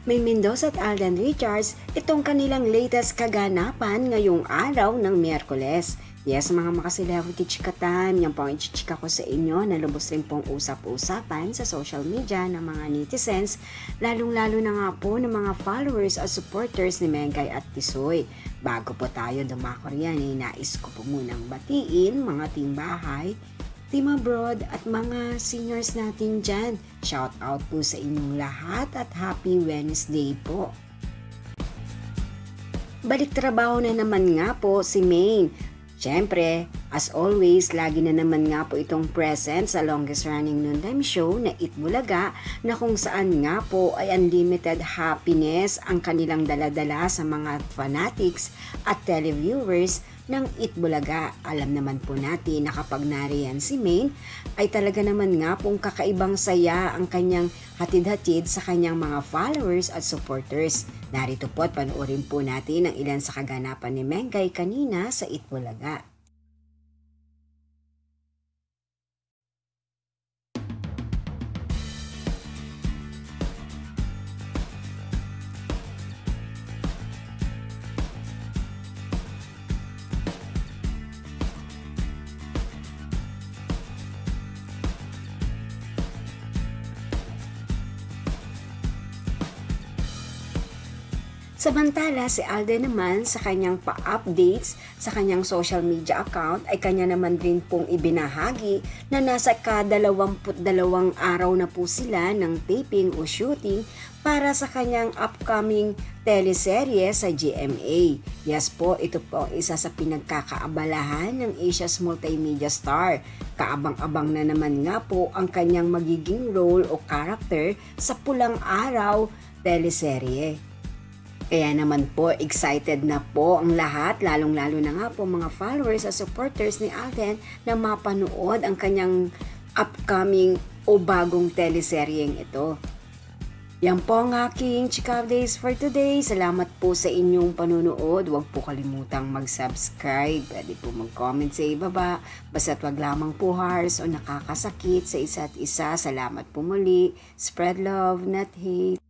May Mendoza at Alden Richards, itong kanilang latest kaganapan ngayong araw ng Miyerkules. Yes, mga makaselebrity chikatan, yan po ang ichichika ko sa inyo na lubos rin pong usap-usapan sa social media ng mga netizens, lalong-lalo na nga po ng mga followers at supporters ni Mengay at Tisoy. Bago po tayo dumako riyan, nais ko po munang batiin mga team bahay, team abroad at mga seniors natin dyan. Shout out po sa inyong lahat at happy Wednesday po. Balik trabaho na naman nga po si Maine. Siyempre, as always, lagi na naman nga po itong present sa longest running noontime show na Itbulaga na kung saan nga po ay unlimited happiness ang kanilang daladala sa mga fanatics at televiewers ng Itbulaga. Alam naman po natin na kapag nariyan si Maine ay talaga naman nga pong kakaibang saya ang kanyang hatid-hatid sa kanyang mga followers at supporters. Narito po at panoorin po natin ang ilan sa kaganapan ni Mengay kanina sa Itbulaga. Samantala, si Alden naman sa kanyang pa-updates sa kanyang social media account ay kanya naman rin pong ibinahagi na nasa ka-22 araw na po sila ng taping o shooting para sa kanyang upcoming teleserye sa GMA. Yes po, ito po isa sa pinagkakaabalahan ng Asia's multimedia star. Kaabang-abang na naman nga po ang kanyang magiging role o character sa Pulang Araw teleserye. Kaya naman po, excited na po ang lahat, lalong-lalo na nga po mga followers at supporters ni Alden na mapanood ang kanyang upcoming o bagong teleseryeng ito. Yan po ang aking chika updates for today. Salamat po sa inyong panunood. Huwag po kalimutang mag-subscribe. Pwede po mag-comment sa ibaba. Basta't wag lamang po harsh o nakakasakit sa isa't isa. Salamat po muli. Spread love, not hate.